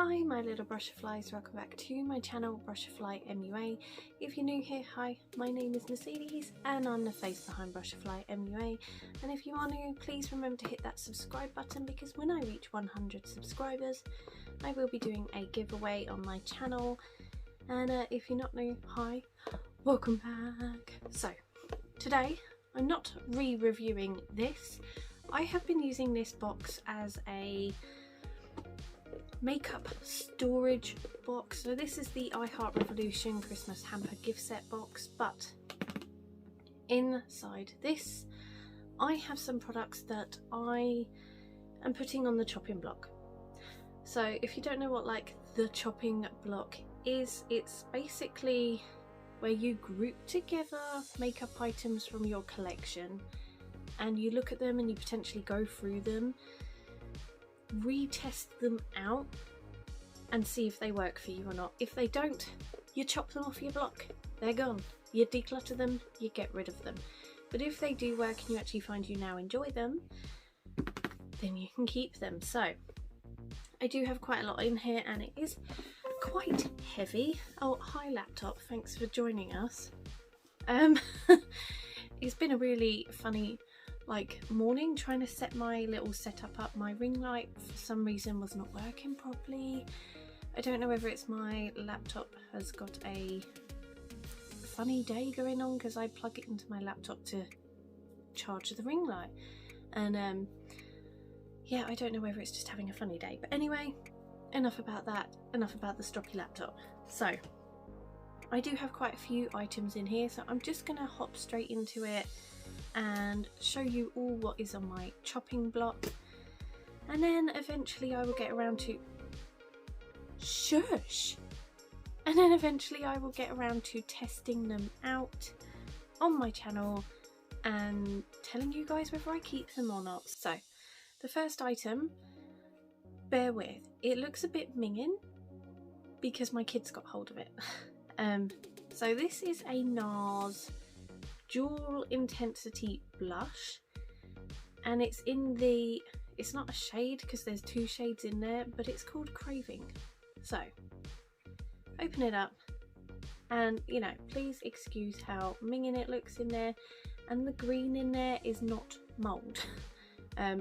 Hi my little Brushflies, welcome back to my channel Brushfly MUA. If you're new here, hi, my name is Mercedes and I'm the face behind Brushfly MUA, and if you are new, please remember to hit that subscribe button because when I reach 100 subscribers I will be doing a giveaway on my channel. And if you're not new, hi, welcome back. So today I'm not re-reviewing this. I have been using this box as a makeup storage box. So this is the I Heart Revolution Christmas hamper gift set box, but inside this I have some products that I am putting on the chopping block. So if you don't know what like the chopping block is, it's basically where you group together makeup items from your collection and you look at them and you potentially go through them, retest them out and see if they work for you or not. If they don't, you chop them off your block, they're gone. You declutter them, you get rid of them. But if they do work and you actually find you now enjoy them, then you can keep them. So I do have quite a lot in here and it is quite heavy. Oh, hi laptop, thanks for joining us. It's been a really funny morning trying to set my little setup up. My ring light for some reason was not working properly. I don't know whether it's my laptop has got a funny day going on because I plug it into my laptop to charge the ring light, and yeah, I don't know whether it's just having a funny day. But anyway, enough about that, enough about the stroppy laptop. So I do have quite a few items in here, so I'm just gonna hop straight into it and show you all what is on my chopping block, and then eventually I will get around to testing them out on my channel and telling you guys whether I keep them or not. So the first item, bear with, it looks a bit minging because my kids got hold of it. So this is a NARS dual intensity blush, and it's in the, it's not a shade because there's two shades in there, but it's called Craving. So open it up and, you know, please excuse how minging it looks in there, and the green in there is not mould.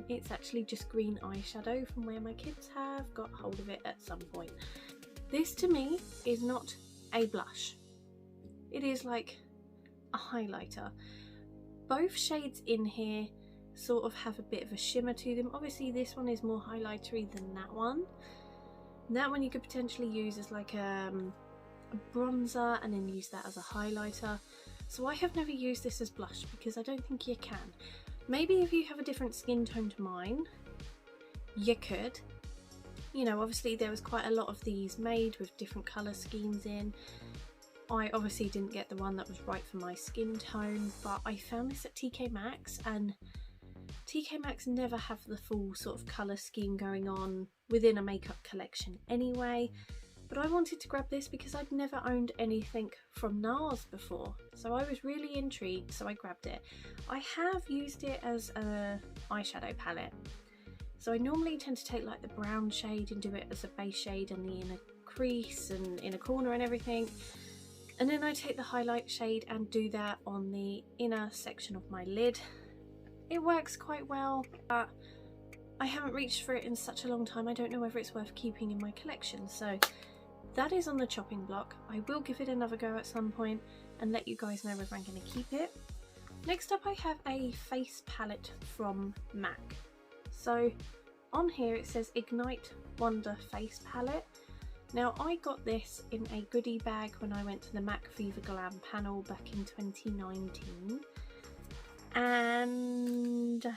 It's actually just green eyeshadow from where my kids have got hold of it at some point. This to me is not a blush, it is like a highlighter. Both shades in here sort of have a bit of a shimmer to them. Obviously this one is more highlightery than that one. That one you could potentially use as like a bronzer and then use that as a highlighter. So I have never used this as blush because I don't think you can. Maybe if you have a different skin tone to mine, you could. You know, obviously there was quite a lot of these made with different colour schemes in. I obviously didn't get the one that was right for my skin tone, but I found this at TK Maxx, and TK Maxx never have the full sort of colour scheme going on within a makeup collection anyway. But I wanted to grab this because I'd never owned anything from NARS before, so I was really intrigued, so I grabbed it. I have used it as a eyeshadow palette, so I normally tend to take like the brown shade and do it as a base shade on the inner crease and inner corner and everything. And then I take the highlight shade and do that on the inner section of my lid. It works quite well, but I haven't reached for it in such a long time. I don't know whether it's worth keeping in my collection. So that is on the chopping block. I will give it another go at some point and let you guys know whether I'm going to keep it. Next up I have a face palette from MAC. So on here it says Ignite Wonder Face Palette. Now I got this in a goodie bag when I went to the MAC Viva Glam panel back in 2019, and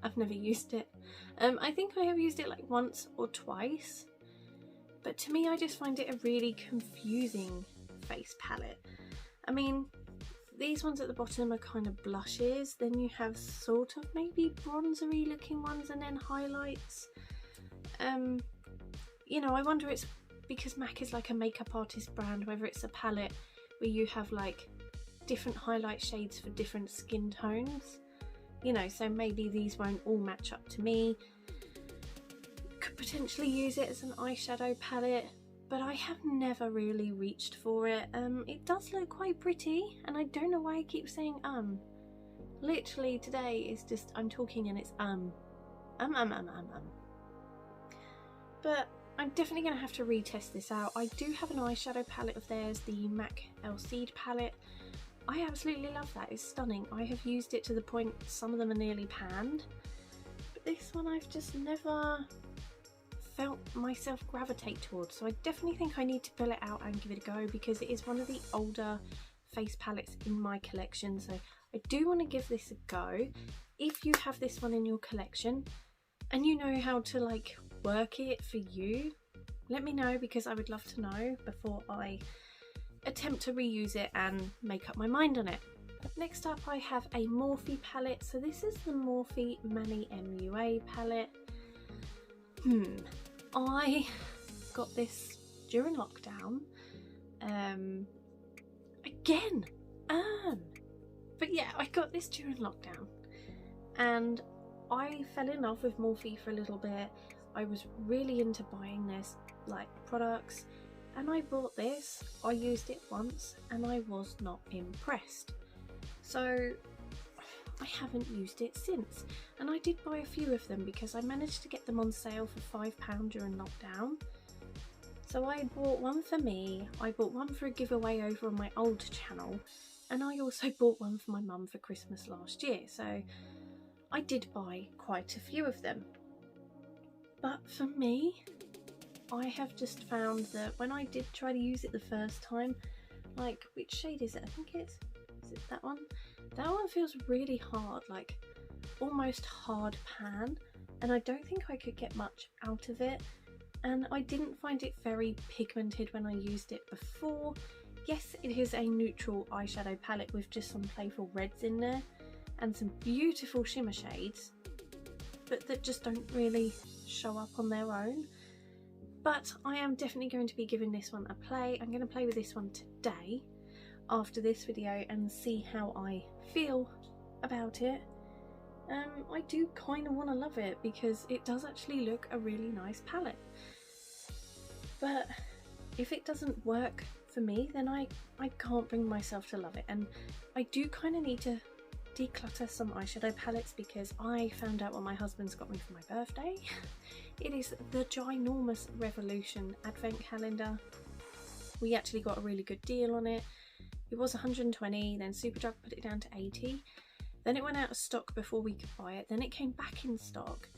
I've never used it. I think I have used it like once or twice, but to me I just find it a really confusing face palette. I mean, these ones at the bottom are kind of blushes, then you have sort of maybe bronzery looking ones and then highlights. You know, I wonder it's because MAC is like a makeup artist brand, whether it's a palette where you have like different highlight shades for different skin tones. You know, so maybe these won't all match up to me. potentially use it as an eyeshadow palette, but I have never really reached for it. It does look quite pretty, and I don't know why I keep saying literally today is just I'm talking and it's but I'm definitely going to have to retest this out. I do have an eyeshadow palette of theirs, the MAC Elseed palette. I absolutely love that, it's stunning. I have used it to the point some of them are nearly panned, but this one I've just never felt myself gravitate towards, so I definitely think I need to pull it out and give it a go, because it is one of the older face palettes in my collection, so I do want to give this a go. If you have this one in your collection and you know how to like work it for you, let me know, because I would love to know before I attempt to reuse it and make up my mind on it. Next up I have a Morphe palette. So this is the Morphe Mani MUA palette. I got this during lockdown. But yeah, I got this during lockdown and I fell in love with Morphe for a little bit. I was really into buying this like products, and I bought this. I used it once and I was not impressed, so I haven't used it since. And I did buy a few of them because I managed to get them on sale for £5 during lockdown. So I bought one for me, I bought one for a giveaway over on my old channel, and I also bought one for my mum for Christmas last year. So I did buy quite a few of them. But for me, I have just found that when I did try to use it the first time, like, which shade is it? I think is it that one? That one feels really hard, like almost hard pan, and I don't think I could get much out of it. And I didn't find it very pigmented when I used it before. Yes, it is a neutral eyeshadow palette with just some playful reds in there and some beautiful shimmer shades, but that just don't really show up on their own. But I am definitely going to be giving this one a play. I'm going to play with this one today after this video and see how I feel about it. I do kind of want to love it because it does actually look a really nice palette. But if it doesn't work for me, then I can't bring myself to love it. And I do kind of need to declutter some eyeshadow palettes because I found out what my husband's got me for my birthday. It is the ginormous Revolution advent calendar. We actually got a really good deal on it. It was 120, then Superdrug put it down to 80. Then it went out of stock before we could buy it. Then it came back in stock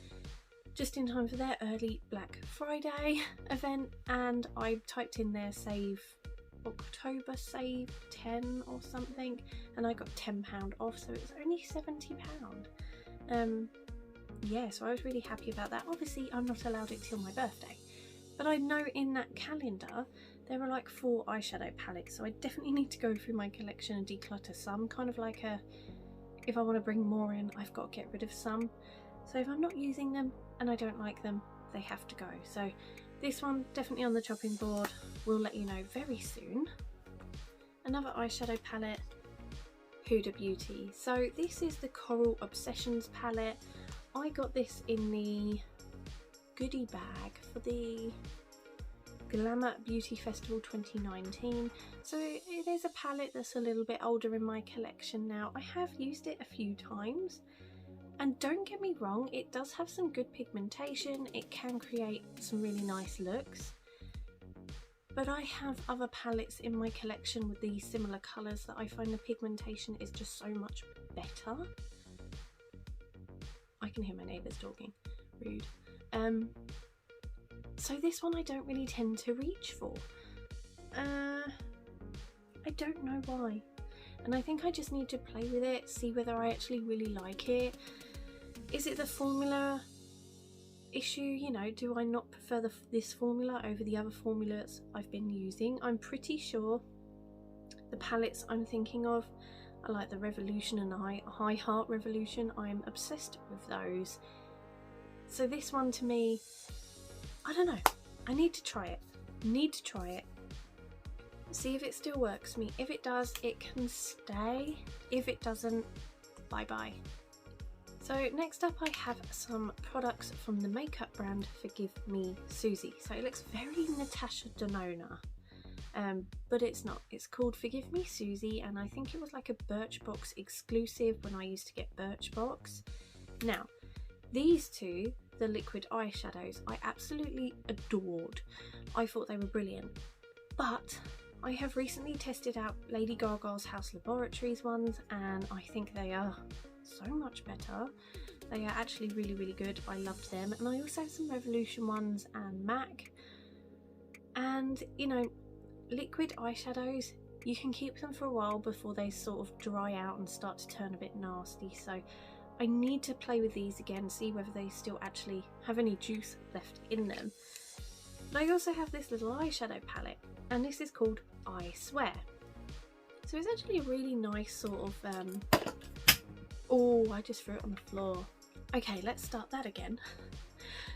just in time for their early Black Friday event, and I typed in their save October save 10 or something, and I got £10 off, so it was only £70. Yeah, so I was really happy about that. Obviously I'm not allowed it till my birthday, but I know in that calendar there are like 4 eyeshadow palettes, so I definitely need to go through my collection and declutter some, kind of like a, if I want to bring more in, I've got to get rid of some. So if I'm not using them and I don't like them, they have to go. So this one definitely on the chopping board. We'll let you know very soon. Another eyeshadow palette, Huda Beauty. So this is the Coral Obsessions palette. I got this in the goodie bag for the Glamour Beauty Festival 2019. So it is a palette that's a little bit older in my collection now. I have used it a few times, and don't get me wrong, it does have some good pigmentation. It can create some really nice looks. But I have other palettes in my collection with these similar colours that I find the pigmentation is just so much better. I can hear my neighbours talking. Rude. So this one I don't really tend to reach for. I don't know why. And I think I just need to play with it, see whether I actually really like it. Is it the formula issue? You know, do I not prefer this formula over the other formulas I've been using? I'm pretty sure the palettes I'm thinking of are like the Revolution and the High Heart Revolution. I'm obsessed with those. So this one to me, I don't know. I need to try it. See if it still works for me. If it does, it can stay. If it doesn't, bye bye. So next up I have some products from the makeup brand Forgive Me Susie. So it looks very Natasha Denona, but it's not. It's called Forgive Me Susie, and I think it was like a Birchbox exclusive when I used to get Birchbox. Now, these two, the liquid eyeshadows, I absolutely adored. I thought they were brilliant, but I have recently tested out Lady Gaga's House Laboratories ones, and I think they are so much better. They are actually really good. I loved them. And I also have some Revolution ones and MAC, and you know, liquid eyeshadows, you can keep them for a while before they sort of dry out and start to turn a bit nasty. So I need to play with these again, see whether they still actually have any juice left in them. And I also have this little eyeshadow palette, and this is called I Swear. So it's actually a really nice sort of oh, I just threw it on the floor. Okay, let's start that again.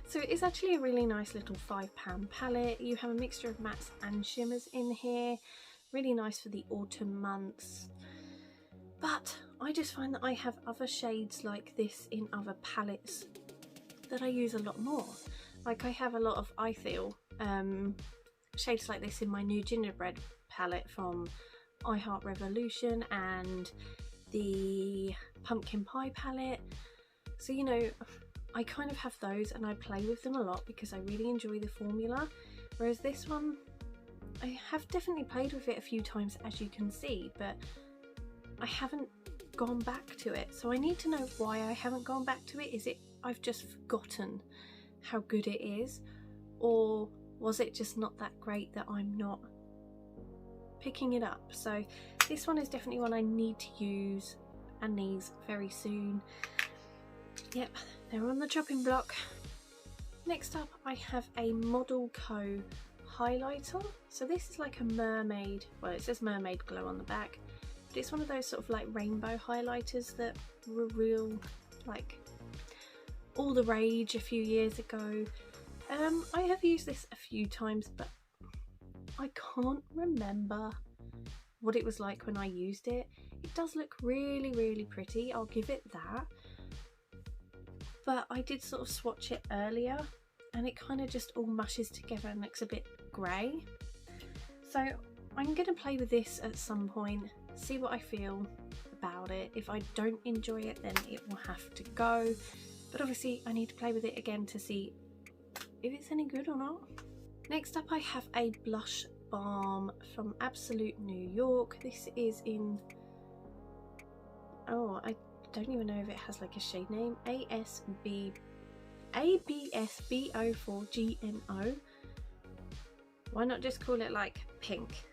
So it's actually a really nice little £5 palette. You have a mixture of mattes and shimmers in here. Really nice for the autumn months. But I just find that I have other shades like this in other palettes that I use a lot more. Like I have a lot of, I feel, shades like this in my new gingerbread palette from I Heart Revolution and the pumpkin pie palette. So you know, I kind of have those and I play with them a lot because I really enjoy the formula, whereas this one, I have definitely played with it a few times, as you can see, but I haven't gone back to it. So I need to know why I haven't gone back to it. Is it I've just forgotten how good it is, or was it just not that great that I'm not picking it up? So this one is definitely one I need to use, and these very soon. Yep, they're on the chopping block. Next up I have a Model Co highlighter. So this is like a mermaid, well it says mermaid glow on the back, but it's one of those sort of like rainbow highlighters that were real, like all the rage a few years ago. I have used this a few times, but I can't remember what it was like when I used it. It does look really pretty, I'll give it that, but I did sort of swatch it earlier and it kind of just all mushes together and looks a bit grey. So I'm going to play with this at some point, see what I feel about it. If I don't enjoy it, then it will have to go, but obviously I need to play with it again to see if it's any good or not. Next up I have a blush balm from Absolute New York. This is in, oh, I don't even know if it has like a shade name, ABSB04GNO. Why not just call it like pink?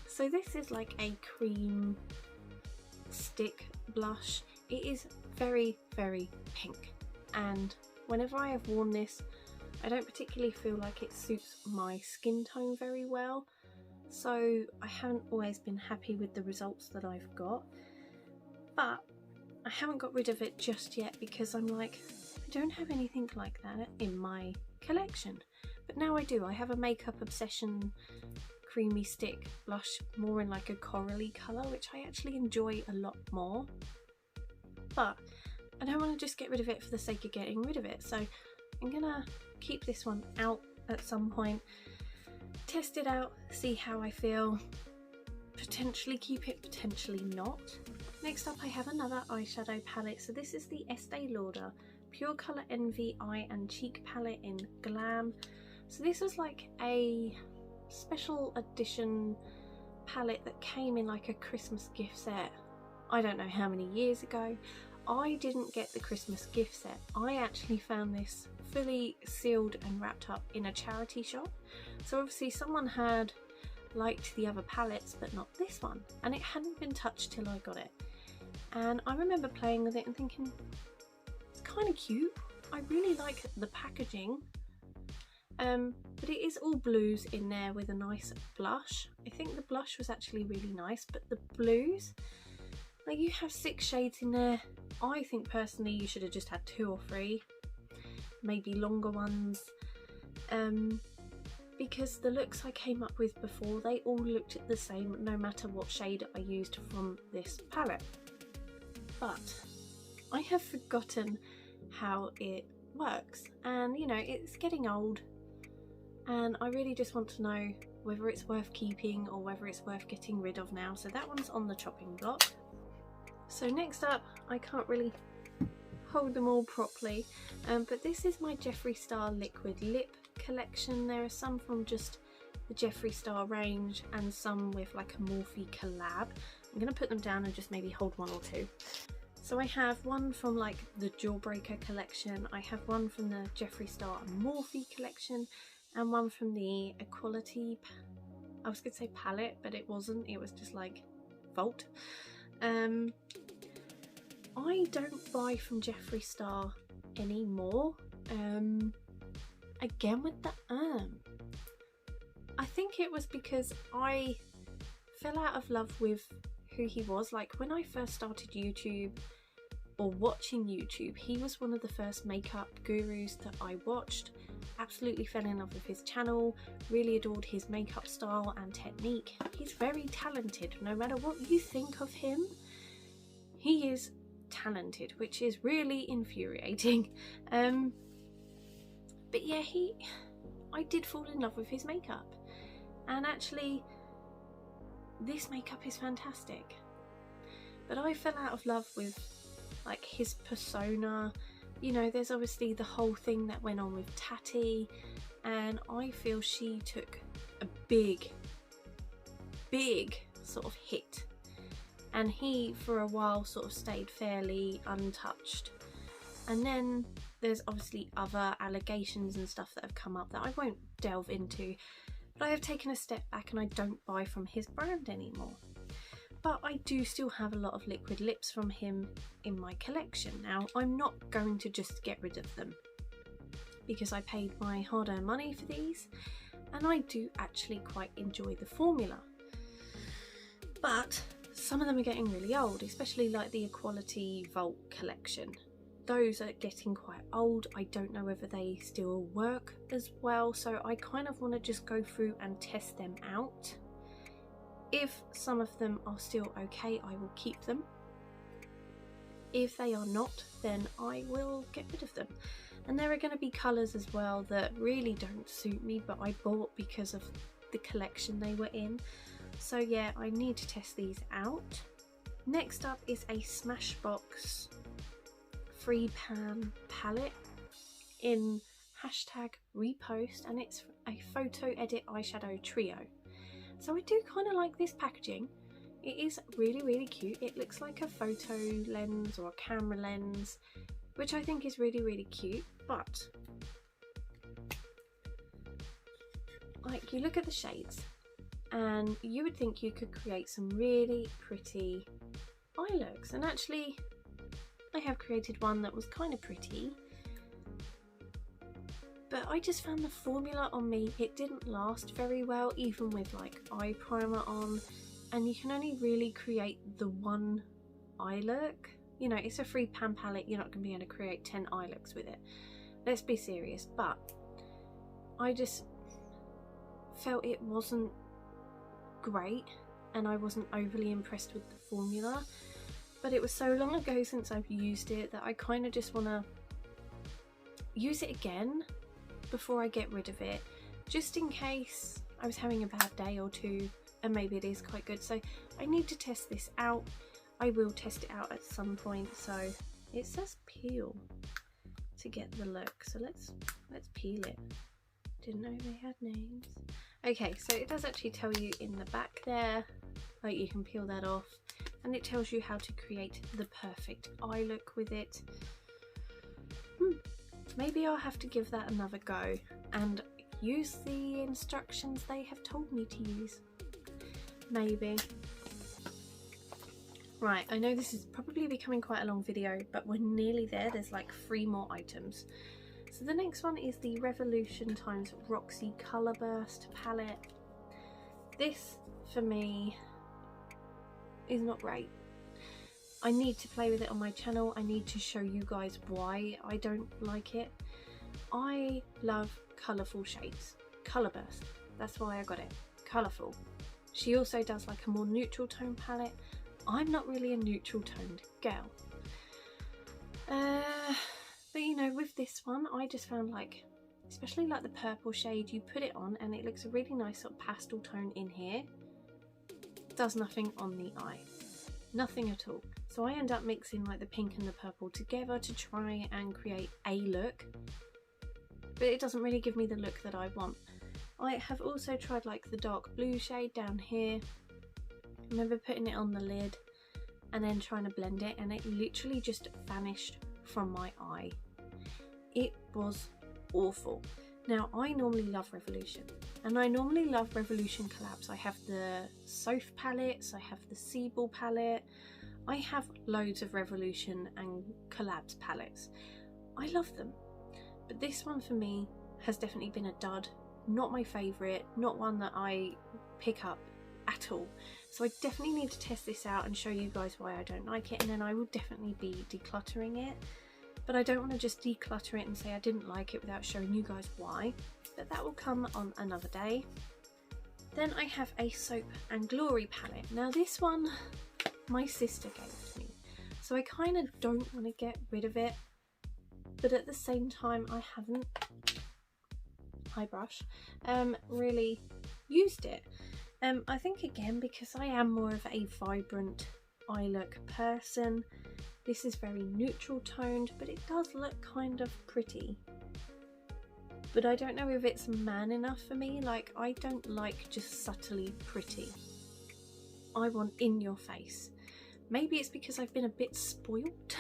So this is like a cream stick blush. It is very pink, and whenever I have worn this, I don't particularly feel like it suits my skin tone very well, so I haven't always been happy with the results that I've got. But I haven't got rid of it just yet because I'm like, I don't have anything like that in my collection. But now I do. I have a Makeup Obsession creamy stick blush, more in like a corally colour, which I actually enjoy a lot more. But I don't want to just get rid of it for the sake of getting rid of it, so I'm gonna keep this one out at some point, test it out, see how I feel, potentially keep it, potentially not. Next up I have another eyeshadow palette. So this is the Estee Lauder Pure Colour Envy Eye and Cheek palette in Glam. So this was like a special edition palette that came in like a Christmas gift set, I don't know how many years ago. I didn't get the Christmas gift set. I actually found this fully sealed and wrapped up in a charity shop. So obviously someone had liked the other palettes but not this one, and it hadn't been touched till I got it. And I remember playing with it and thinking, it's kind of cute. I really like the packaging, but it is all blues in there with a nice blush. I think the blush was actually really nice, but the blues, like you have 6 shades in there. I think personally you should have just had 2 or 3, maybe longer ones, because the looks I came up with before, they all looked the same no matter what shade I used from this palette. But I have forgotten how it works, and you know, it's getting old and I really just want to know whether it's worth keeping or whether it's worth getting rid of now. So that one's on the chopping block. So next up, I can't really hold them all properly, but this is my Jeffree Star liquid lip collection. There are some from just the Jeffree Star range and some with like a Morphe collab. I'm going to put them down and just maybe hold one or two. So I have one from like the Jawbreaker collection, I have one from the Jeffree Star and Morphe collection, and one from the Equality, I was going to say palette, but it wasn't, it was just like Vault. I don't buy from Jeffree Star anymore. Again with the I think it was because I fell out of love with who he was. Like when I first started YouTube or watching YouTube, he was one of the first makeup gurus that I watched. Absolutely fell in love with his channel, really adored his makeup style and technique. He's very talented, no matter what you think of him, he is talented, which is really infuriating. But yeah, I did fall in love with his makeup, and actually this makeup is fantastic. But I fell out of love with like his persona. You know, there's obviously the whole thing that went on with Tati, and I feel she took a big sort of hit, and he for a while sort of stayed fairly untouched. And then there's obviously other allegations and stuff that have come up that I won't delve into, but I have taken a step back and I don't buy from his brand anymore. But I do still have a lot of liquid lips from him in my collection. Now, I'm not going to just get rid of them because I paid my hard-earned money for these, and I do actually quite enjoy the formula. But some of them are getting really old, especially like the Equality Vault collection. Those are getting quite old. I don't know whether they still work as well, so I kind of want to just go through and test them out. If some of them are still okay, I will keep them. If they are not, then I will get rid of them. And there are going to be colours as well that really don't suit me, but I bought because of the collection they were in. So yeah, I need to test these out. Next up is a Smashbox free pan palette in #repost, and it's a photo edit eyeshadow trio. So I do kind of like this packaging. It is really cute. It looks like a photo lens or a camera lens, which I think is really cute. But like, you look at the shades and you would think you could create some really pretty eye looks, and actually I have created one that was kind of pretty, but I just found the formula on me, it didn't last very well, even with like eye primer on, and you can only really create the one eye look. You know, it's a free pan palette, you're not going to be able to create 10 eye looks with it. Let's be serious. But I just felt it wasn't great, and I wasn't overly impressed with the formula. But it was so long ago since I've used it that I kind of just want to use it again before I get rid of it, just in case I was having a bad day or two and maybe it is quite good. So I need to test this out. I will test it out at some point. So it says peel to get the look, so let's peel it. Didn't know they had names. Okay, so it does actually tell you in the back there, like you can peel that off, and it tells you how to create the perfect eye look with it. Maybe I'll have to give that another go and use the instructions they have told me to use. Maybe. Right, I know this is probably becoming quite a long video, but we're nearly there. There's like 3 more items. So the next one is the Revolution x Roxy Colour Burst palette. This, for me, is not great. I need to play with it on my channel. I need to show you guys why I don't like it. I love colourful shades. Colour Burst, that's why I got it. Colourful. She also does like a more neutral tone palette. I'm not really a neutral toned girl. But you know, with this one, I just found like, especially like the purple shade, you put it on and it looks a really nice sort of pastel tone in here. Does nothing on the eye. Nothing at all. So I end up mixing like the pink and the purple together to try and create a look. But it doesn't really give me the look that I want. I have also tried like the dark blue shade down here. I remember putting it on the lid and then trying to blend it, and it literally just vanished from my eye. It was awful. Now I normally love Revolution, and I normally love Revolution collabs. I have the Soph palettes, I have the Seaball palette, I have loads of Revolution and collabs palettes. I love them, but this one for me has definitely been a dud. Not my favourite, not one that I pick up at all. So I definitely need to test this out and show you guys why I don't like it, and then I will definitely be decluttering it. But I don't want to just declutter it and say I didn't like it without showing you guys why. But that will come on another day. Then I have a Soap and Glory palette. Now this one my sister gave to me, so I kind of don't want to get rid of it, but at the same time I haven't, eye brush, really used it. I think again because I am more of a vibrant eye look person, this is very neutral toned, but it does look kind of pretty. But I don't know if it's man enough for me. Like, I don't like just subtly pretty. I want in your face. Maybe it's because I've been a bit spoilt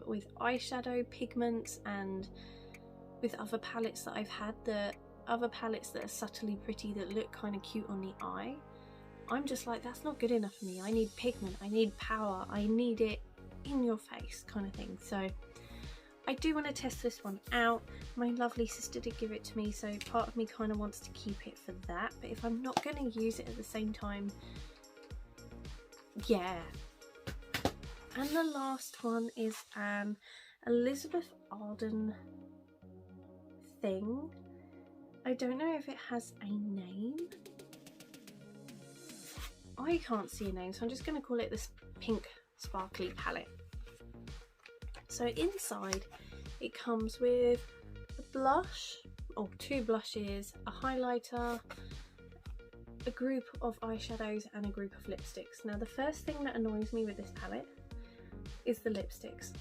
with eyeshadow pigments and with other palettes that I've had, the other palettes that are subtly pretty that look kind of cute on the eye. I'm just like, that's not good enough for me. I need pigment, I need power, I need it in your face kind of thing. So I do want to test this one out. My lovely sister did give it to me, so part of me kind of wants to keep it for that. But if I'm not going to use it at the same time, yeah. And the last one is an Elizabeth Arden thing. I don't know if it has a name. I can't see a name, so I'm just going to call it this pink sparkly palette. So inside it comes with a blush, or two blushes, a highlighter, a group of eyeshadows and a group of lipsticks. Now the first thing that annoys me with this palette is the lipsticks.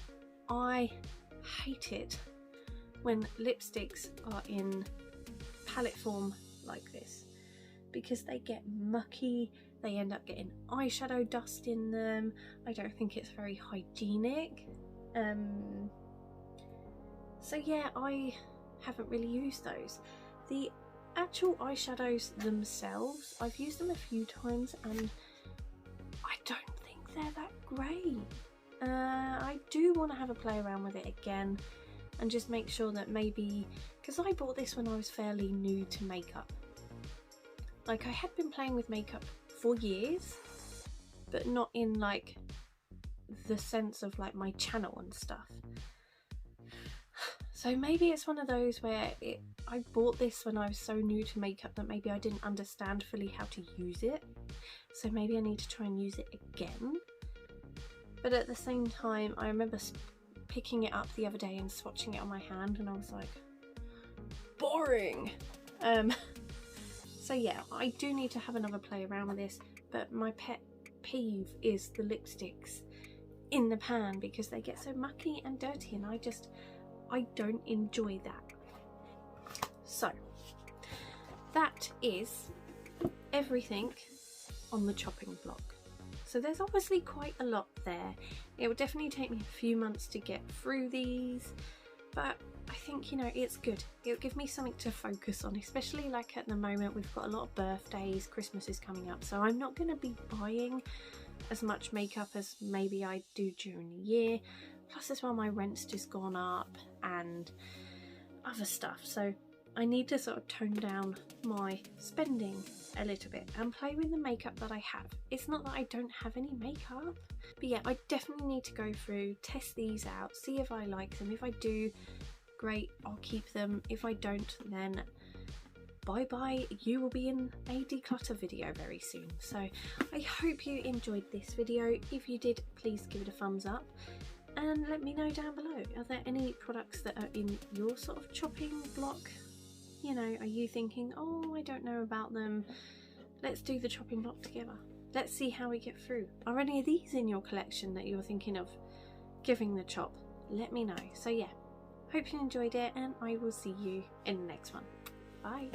I hate it when lipsticks are in palette form like this, because they get mucky, they end up getting eyeshadow dust in them. I don't think it's very hygienic. So yeah, I haven't really used those. The actual eyeshadows themselves, I've used them a few times and I don't think they're that great. I do want to have a play around with it again and just make sure that maybe, because I bought this when I was fairly new to makeup. Like, I had been playing with makeup for years, but not in like the sense of like my channel and stuff. So maybe it's one of those where I bought this when I was so new to makeup that maybe I didn't understand fully how to use it. So maybe I need to try and use it again. But at the same time, I remember picking it up the other day and swatching it on my hand, and I was like, boring. So yeah, I do need to have another play around with this, but my pet peeve is the lipsticks in the pan because they get so mucky and dirty, and I don't enjoy that. So that is everything on the chopping block. So there's obviously quite a lot there. It will definitely take me a few months to get through these, but I think, you know, it's good. It'll give me something to focus on, especially like at the moment we've got a lot of birthdays, Christmas is coming up, so I'm not going to be buying as much makeup as maybe I do during the year. Plus as well, my rent's just gone up and other stuff, so I need to sort of tone down my spending a little bit and play with the makeup that I have. It's not that I don't have any makeup, but yeah, I definitely need to go through, test these out, see if I like them. If I do, great, I'll keep them. If I don't, then bye bye, you will be in a declutter video very soon. So I hope you enjoyed this video. If you did, please give it a thumbs up. and let me know down below. Are there any products that are in your sort of chopping block? You know, are you thinking, oh, I don't know about them, let's do the chopping block together, let's see how we get through? Are any of these in your collection that you're thinking of giving the chop? Let me know. So yeah, hope you enjoyed it, and I will see you in the next one. Bye.